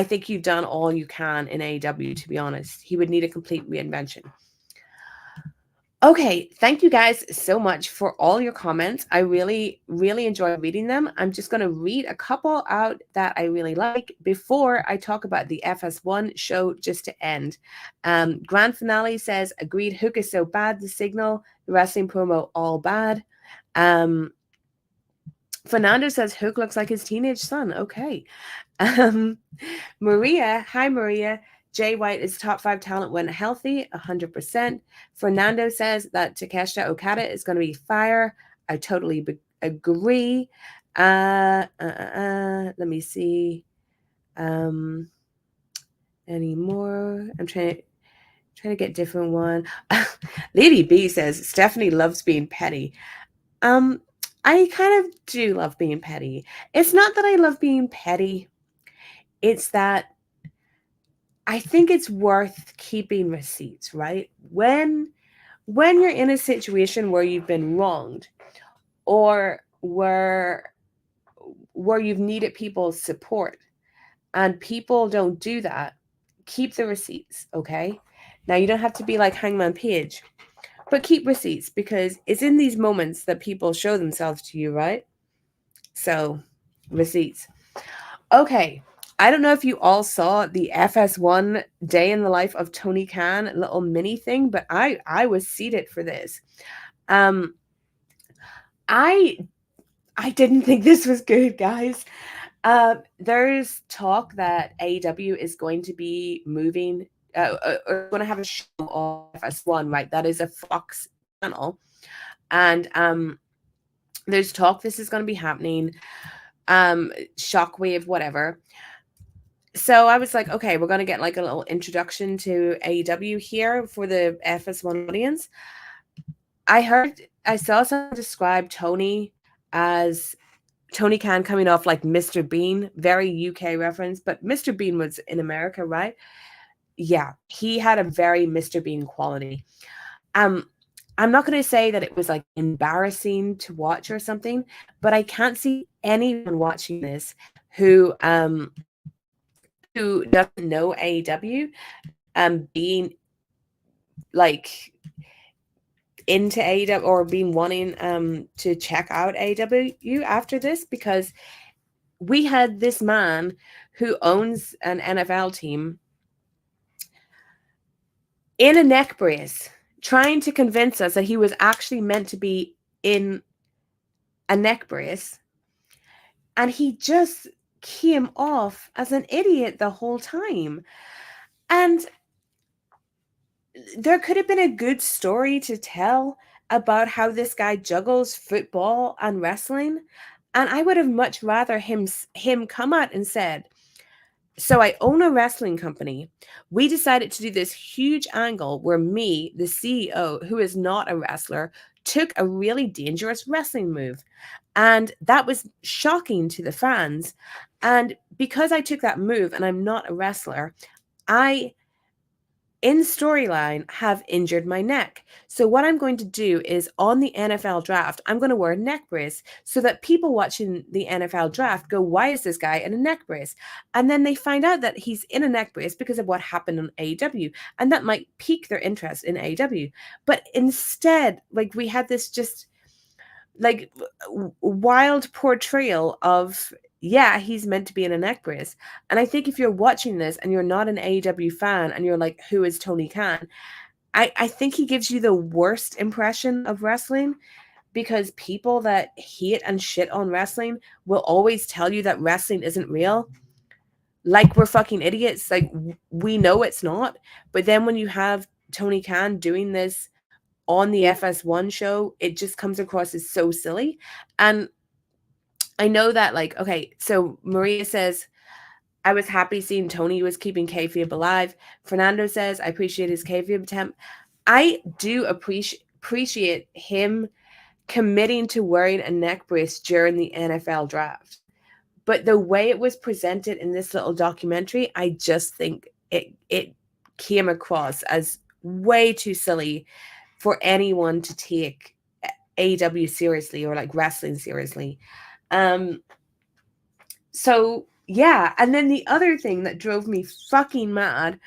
think you've done all you can in AEW, to be honest. He would need a complete reinvention. Okay, thank you guys so much for all your comments. I really, really enjoy reading them. I'm just going to read a couple out that I really like before I talk about the FS1 show just to end. Grand Finale says, agreed, Hook is so bad, the signal, the wrestling promo, all bad. Fernando says, Hook looks like his teenage son. Okay. Maria, hi Maria. Jay White is top 5 talent when healthy, 100%. Fernando says that Takeshita Okada is going to be fire. I totally agree. Let me see. Any more? I'm trying to get a different one. Lady B says Stephanie loves being petty. I kind of do love being petty. It's not that I love being petty. It's that I think it's worth keeping receipts, right? When you're in a situation where you've been wronged or where you've needed people's support and people don't do that, keep the receipts, okay? Now, you don't have to be like Hangman Page, but keep receipts because it's in these moments that people show themselves to you, right? So, receipts. Okay. I don't know if you all saw the FS1 Day in the Life of Tony Khan little mini thing, but I was seated for this. I didn't think this was good, guys. There's talk that AEW is going to be moving, or going to have a show on FS1, right? That is a Fox channel, and there's talk this is going to be happening. Shockwave, whatever. So I was like, okay, we're going to get like a little introduction to AEW here for the FS1 audience. I saw someone describe Tony as Tony Khan coming off like Mr. Bean, very UK reference, but Mr. Bean was in America, right? Yeah, he had a very Mr. Bean quality. I'm not going to say that it was like embarrassing to watch or something, but I can't see anyone watching this who doesn't know AEW being like into AEW or being wanting to check out AEW after this, because we had this man who owns an NFL team in a neck brace trying to convince us that he was actually meant to be in a neck brace, and he just came off as an idiot the whole time. And there could have been a good story to tell about how this guy juggles football and wrestling, and I would have much rather him come out and said, so I own a wrestling company. We decided to do this huge angle where me, the CEO, who is not a wrestler, took a really dangerous wrestling move. And that was shocking to the fans. And because I took that move and I'm not a wrestler, I, in storyline, have injured my neck. So what I'm going to do is on the NFL draft, I'm going to wear a neck brace so that people watching the NFL draft go, why is this guy in a neck brace? And then they find out that he's in a neck brace because of what happened on AEW. And that might pique their interest in AEW. But instead, like, we had this just like wild portrayal of, yeah, he's meant to be in a neck brace. And I think if you're watching this and you're not an AEW fan and you're like, who is Tony Khan? I think he gives you the worst impression of wrestling, because people that hate and shit on wrestling will always tell you that wrestling isn't real. Like we're fucking idiots. Like we know it's not. But then when you have Tony Khan doing this on the FS1 show, it just comes across as so silly. And I know that, like, okay, so Maria says, I was happy seeing Tony was keeping kayfabe alive. Fernando says, I appreciate his kayfabe attempt. I do appreciate him committing to wearing a neck brace during the NFL draft. But the way it was presented in this little documentary, I just think it came across as way too silly for anyone to take AEW seriously or like wrestling seriously. So yeah, and then the other thing that drove me fucking mad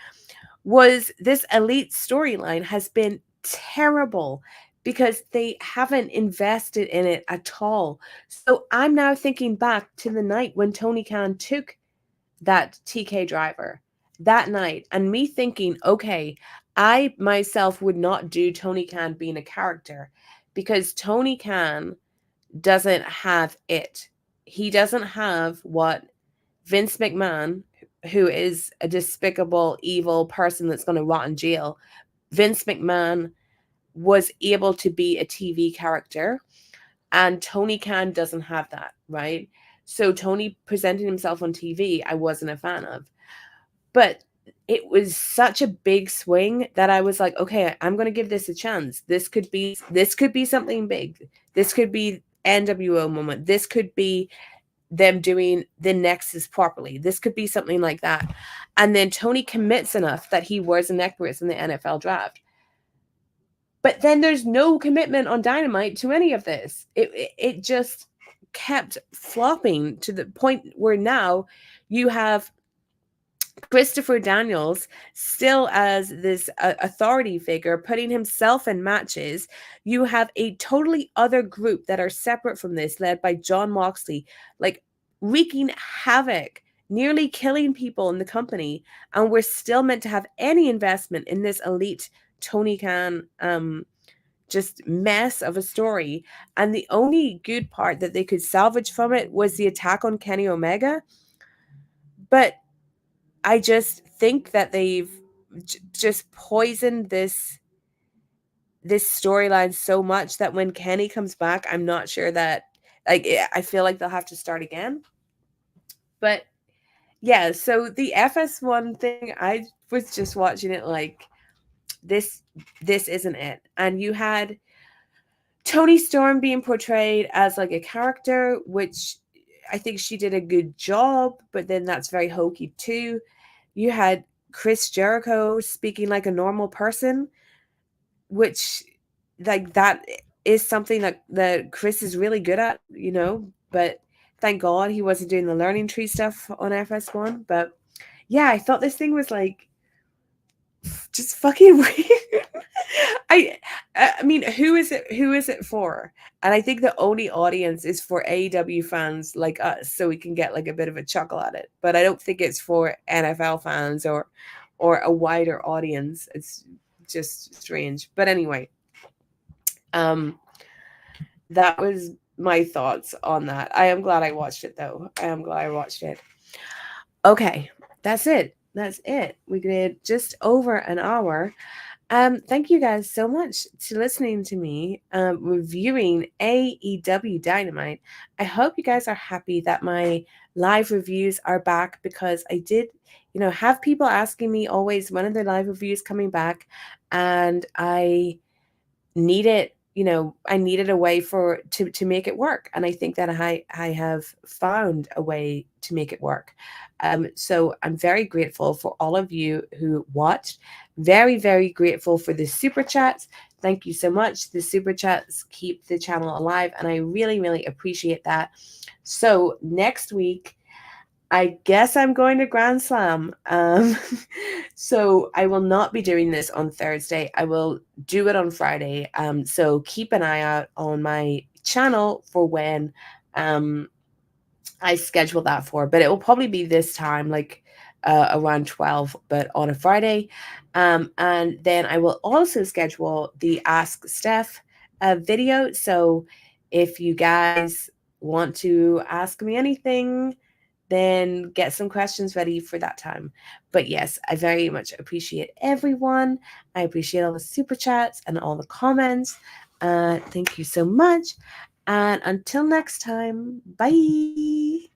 was this Elite storyline has been terrible because they haven't invested in it at all. So I'm now thinking back to the night when Tony Khan took that TK driver that night, and me thinking, okay, I myself would not do Tony Khan being a character because Tony Khan doesn't have it. He doesn't have what Vince McMahon, who is a despicable, evil person that's going to rot in jail, Vince McMahon was able to be a TV character, and Tony Khan doesn't have that, right? So Tony presenting himself on TV, I wasn't a fan of. But it was such a big swing that I was like, okay, I'm going to give this a chance. This could be something big. This could be NWO moment. This could be them doing the Nexus properly. This could be something like that. And then Tony commits enough that he wears a necklace in the NFL draft. But then there's no commitment on Dynamite to any of this. It just kept flopping to the point where now you have Christopher Daniels still as this authority figure, putting himself in matches. You have a totally other group that are separate from this, led by Jon Moxley, like wreaking havoc, nearly killing people in the company. And we're still meant to have any investment in this Elite Tony Khan just mess of a story. And the only good part that they could salvage from it was the attack on Kenny Omega. But I just think that they've just poisoned this storyline so much that when Kenny comes back, I'm not sure that, like, I feel like they'll have to start again. But yeah, so the FS1 thing, I was just watching it like, this isn't it. And you had Toni Storm being portrayed as like a character, which I think she did a good job, but then that's very hokey too. You had Chris Jericho speaking like a normal person, which like that is something that Chris is really good at, you know, but thank God he wasn't doing the learning tree stuff on FS1. But yeah, I thought this thing was like just fucking weird. I mean, who is it for? And I think the only audience is for AEW fans like us, so we can get like a bit of a chuckle at it. But I don't think it's for NFL fans or a wider audience. It's just strange. But anyway, that was my thoughts on that. I am glad I watched it though. I am glad I watched it. Okay, that's it. We did just over an hour. Thank you guys so much to listening to me reviewing AEW Dynamite. I hope you guys are happy that my live reviews are back, because I did, have people asking me always, when are the live reviews coming back? And I needed a way to make it work. And I think that I have found a way to make it work. So I'm very grateful for all of you who watched. Very, very grateful for the super chats. Thank you so much. The super chats keep the channel alive, and I really, really appreciate that. So next week, I guess I'm going to Grand Slam. So I will not be doing this on Thursday. I will do it on Friday. So keep an eye out on my channel for when I schedule that for. But it will probably be this time, like around 12, but on a Friday. And then I will also schedule the Ask Steph video. So if you guys want to ask me anything, then get some questions ready for that time. But yes, I very much appreciate everyone. I appreciate all the super chats and all the comments. Thank you so much. And until next time, bye.